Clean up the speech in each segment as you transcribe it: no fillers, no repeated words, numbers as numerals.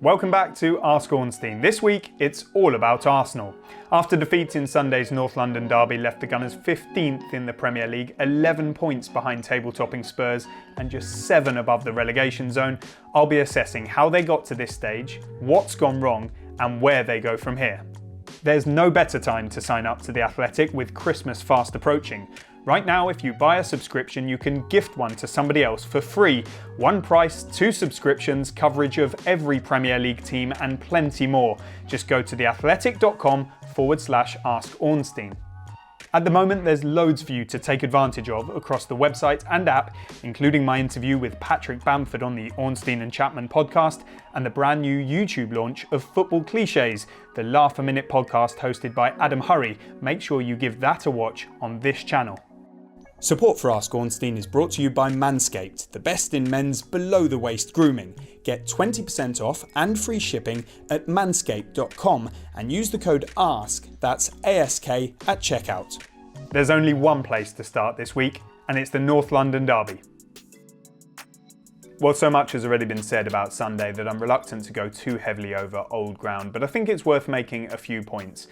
Welcome back to Ask Ornstein. This week, it's all about Arsenal. After defeat in Sunday's North London derby left the Gunners 15th in the Premier League, 11 points behind table-topping Spurs and just 7 above the relegation zone, I'll be assessing how they got to this stage, what's gone wrong, and where they go from here. There's no better time to sign up to The Athletic with Christmas fast approaching. Right now, if you buy a subscription, you can gift one to somebody else for free. One price, 2 subscriptions, coverage of every Premier League team and plenty more. Just go to theathletic.com/Ask Ornstein. At the moment, there's loads for you to take advantage of across the website and app, including my interview with Patrick Bamford on the Ornstein and Chapman podcast and the brand new YouTube launch of Football Clichés, the laugh-a-minute podcast hosted by Adam Hurrey. Make sure you give that a watch on this channel. Support for Ask Ornstein is brought to you by Manscaped, the best in men's below-the-waist grooming. Get 20% off and free shipping at manscaped.com and use the code ASK, that's ASK, at checkout. There's only one place to start this week, and it's the North London derby. Well, so much has already been said about Sunday that I'm reluctant to go too heavily over old ground, but I think it's worth making a few points.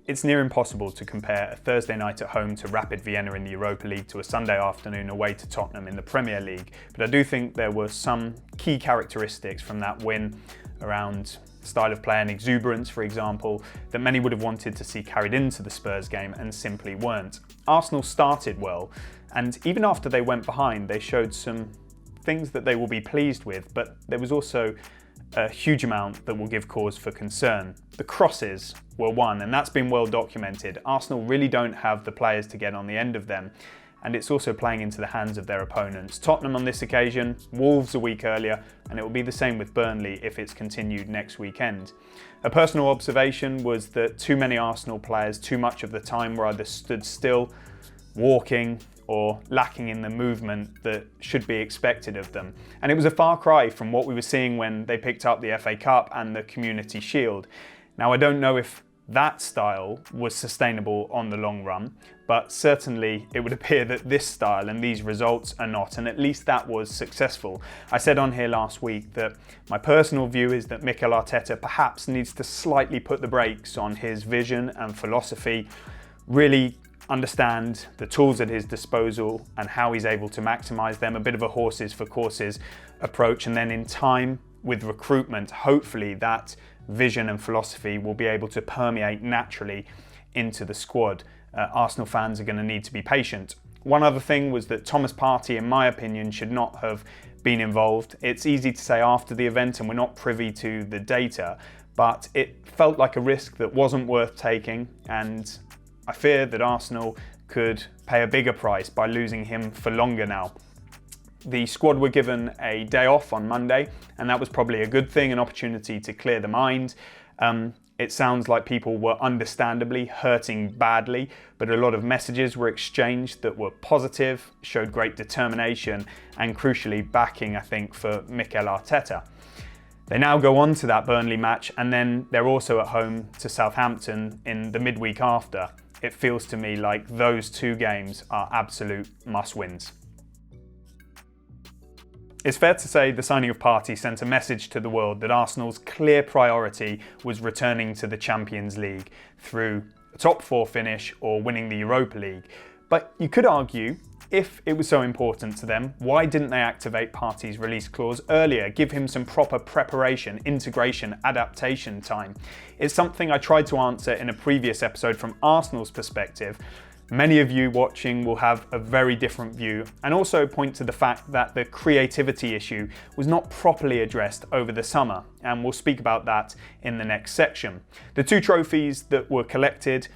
It's near impossible to compare a Thursday night at home to Rapid Vienna in the Europa League to a Sunday afternoon away to Tottenham in the Premier League, but I do think there were some key characteristics from that win around style of play and exuberance, for example, that many would have wanted to see carried into the Spurs game and simply weren't. Arsenal started well, and even after they went behind, they showed some things that they will be pleased with, but there was also a huge amount that will give cause for concern. The crosses were one, and that's been well documented. Arsenal really don't have the players to get on the end of them, and it's also playing into the hands of their opponents. Tottenham on this occasion, Wolves a week earlier, and it will be the same with Burnley if it's continued next weekend. A personal observation was that too many Arsenal players too much of the time were either stood still, walking, or lacking in the movement that should be expected of them. And it was a far cry from what we were seeing when they picked up the FA Cup and the Community Shield. Now, I don't know if that style was sustainable on the long run, but certainly it would appear that this style and these results are not, and at least that was successful. I said on here last week that my personal view is that Mikel Arteta perhaps needs to slightly put the brakes on his vision and philosophy, really understand the tools at his disposal and how he's able to maximise them, a bit of a horses for courses approach, and then in time with recruitment, hopefully that vision and philosophy will be able to permeate naturally into the squad. Arsenal fans are going to need to be patient. One other thing was that Thomas Partey, in my opinion, should not have been involved. It's easy to say after the event and we're not privy to the data, but it felt like a risk that wasn't worth taking, and I fear that Arsenal could pay a bigger price by losing him for longer now. The squad were given a day off on Monday, and that was probably a good thing, an opportunity to clear the mind. It sounds like people were understandably hurting badly, but a lot of messages were exchanged that were positive, showed great determination, and crucially backing, I think, for Mikel Arteta. They now go on to that Burnley match, and then they're also at home to Southampton in the midweek after. It feels to me like those 2 games are absolute must-wins. It's fair to say the signing of Partey sent a message to the world that Arsenal's clear priority was returning to the Champions League through a top 4 finish or winning the Europa League. But you could argue, if it was so important to them, why didn't they activate Partey's release clause earlier, give him some proper preparation, integration, adaptation time? It's something I tried to answer in a previous episode from Arsenal's perspective. Many of you watching will have a very different view, and also point to the fact that the creativity issue was not properly addressed over the summer, and we'll speak about that in the next section. The 2 trophies that were collected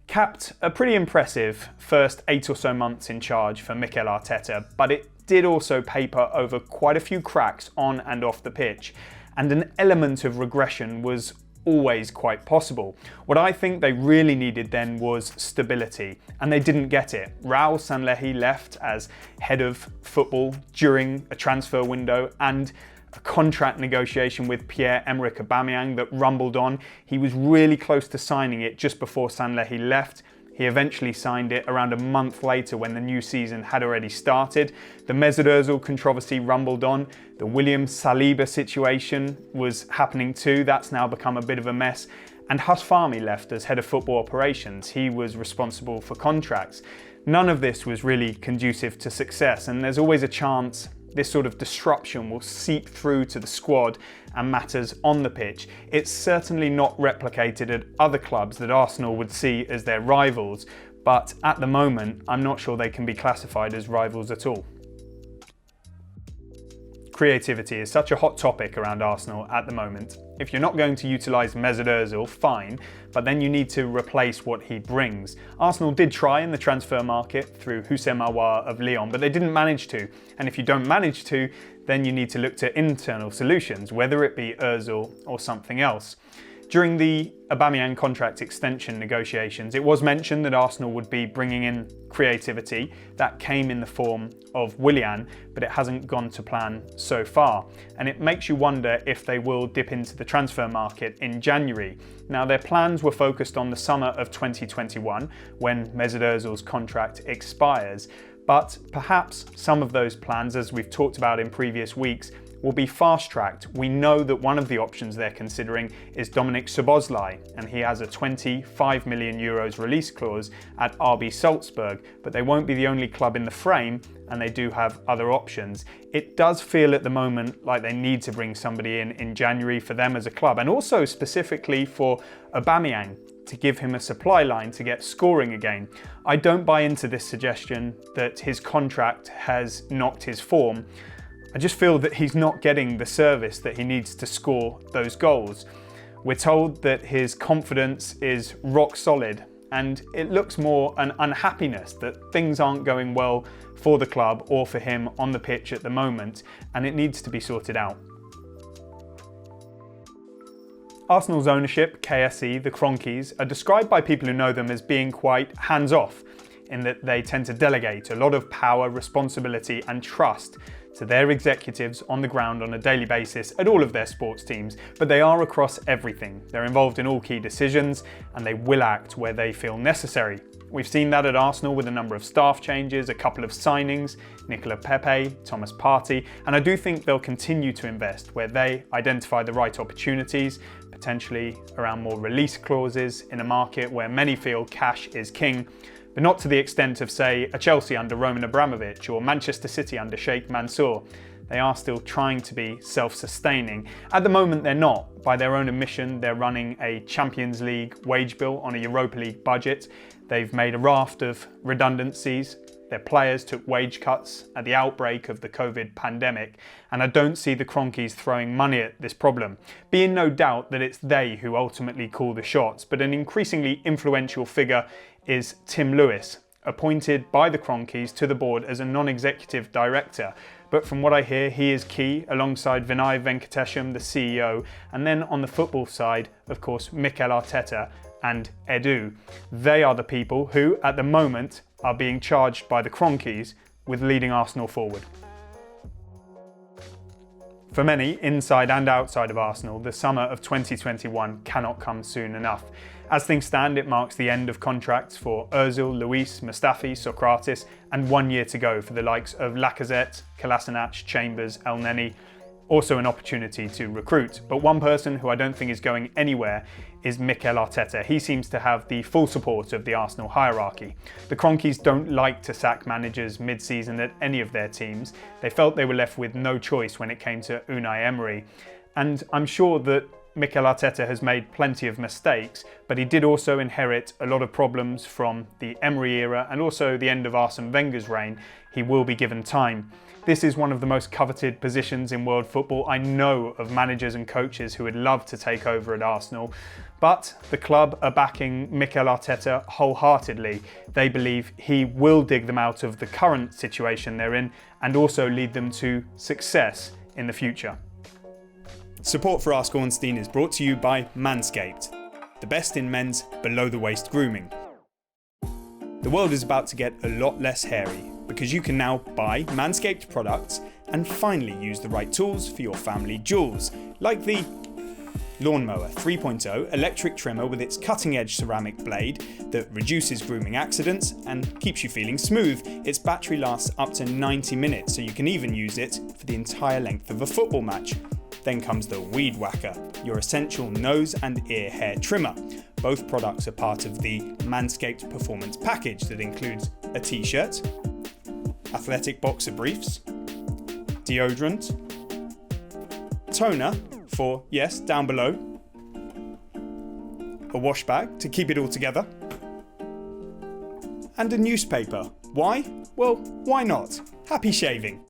capped a pretty impressive first 8 or so months in charge for Mikel Arteta, but it did also paper over quite a few cracks on and off the pitch, and an element of regression was always quite possible. What I think they really needed then was stability, and they didn't get it. Raul Sanllehi left as head of football during a transfer window, and a contract negotiation with Pierre-Emerick Aubameyang that rumbled on. He was really close to signing it just before Sanllehi left. He eventually signed it around a month later when the new season had already started. The Mesut Ozil controversy rumbled on. The William Saliba situation was happening too. That's now become a bit of a mess. And Huss Fahmy left as head of football operations. He was responsible for contracts. None of this was really conducive to success, and there's always a chance this sort of disruption will seep through to the squad and matters on the pitch. It's certainly not replicated at other clubs that Arsenal would see as their rivals, but at the moment, I'm not sure they can be classified as rivals at all. Creativity is such a hot topic around Arsenal at the moment. If you're not going to utilise Mesut Ozil, fine, but then you need to replace what he brings. Arsenal did try in the transfer market through Houssem Aouar of Lyon, but they didn't manage to. And if you don't manage to, then you need to look to internal solutions, whether it be Ozil or something else. During the Aubameyang contract extension negotiations, it was mentioned that Arsenal would be bringing in creativity. That came in the form of Willian, but it hasn't gone to plan so far. And it makes you wonder if they will dip into the transfer market in January. Now, their plans were focused on the summer of 2021, when Mesut Ozil's contract expires. But perhaps some of those plans, as we've talked about in previous weeks, will be fast-tracked. We know that one of the options they're considering is Dominik Szoboszlai, and he has a 25 million euros release clause at RB Salzburg, but they won't be the only club in the frame, and they do have other options. It does feel at the moment like they need to bring somebody in January for them as a club, and also specifically for Aubameyang, to give him a supply line to get scoring again. I don't buy into this suggestion that his contract has knocked his form. I just feel that he's not getting the service that he needs to score those goals. We're told that his confidence is rock solid, and it looks more an unhappiness that things aren't going well for the club or for him on the pitch at the moment, and it needs to be sorted out. Arsenal's ownership, KSE, the Kroenkes, are described by people who know them as being quite hands-off, in that they tend to delegate a lot of power, responsibility and trust to their executives on the ground on a daily basis at all of their sports teams, but they are across everything. They're involved in all key decisions, and they will act where they feel necessary. We've seen that at Arsenal with a number of staff changes, a couple of signings, Nicola Pepe, Thomas Partey, and I do think they'll continue to invest where they identify the right opportunities, potentially around more release clauses in a market where many feel cash is king, but not to the extent of, say, a Chelsea under Roman Abramovich or Manchester City under Sheikh Mansour. They are still trying to be self-sustaining. At the moment, they're not. By their own admission, they're running a Champions League wage bill on a Europa League budget. They've made a raft of redundancies. Their players took wage cuts at the outbreak of the COVID pandemic, and I don't see the Kroenkes throwing money at this problem. Be in no doubt that it's they who ultimately call the shots, but an increasingly influential figure is Tim Lewis, appointed by the Kroenkes to the board as a non-executive director. But from what I hear, he is key, alongside Vinay Venkatesham, the CEO, and then on the football side, of course, Mikel Arteta and Edu. They are the people who, at the moment, are being charged by the Kroenkes with leading Arsenal forward. For many, inside and outside of Arsenal, the summer of 2021 cannot come soon enough. As things stand, it marks the end of contracts for Ozil, Luis, Mustafi, Socrates, and 1 year to go for the likes of Lacazette, Kolasinac, Chambers, Elneny. Also an opportunity to recruit. But one person who I don't think is going anywhere is Mikel Arteta. He seems to have the full support of the Arsenal hierarchy. The Kroenkes don't like to sack managers mid-season at any of their teams. They felt they were left with no choice when it came to Unai Emery. And I'm sure that Mikel Arteta has made plenty of mistakes, but he did also inherit a lot of problems from the Emery era and also the end of Arsene Wenger's reign. He will be given time. This is one of the most coveted positions in world football. I know of managers and coaches who would love to take over at Arsenal, but the club are backing Mikel Arteta wholeheartedly. They believe he will dig them out of the current situation they're in and also lead them to success in the future. Support for Ask Ornstein is brought to you by Manscaped, the best in men's below-the-waist grooming. The world is about to get a lot less hairy because you can now buy Manscaped products and finally use the right tools for your family jewels, like the Lawnmower 3.0 electric trimmer with its cutting-edge ceramic blade that reduces grooming accidents and keeps you feeling smooth. Its battery lasts up to 90 minutes, so you can even use it for the entire length of a football match. Then comes the Weed Whacker, your essential nose and ear hair trimmer. Both products are part of the Manscaped Performance Package that includes a t-shirt, athletic boxer briefs, deodorant, toner for, yes, down below, a wash bag to keep it all together, and a newspaper. Why? Well, why not? Happy shaving!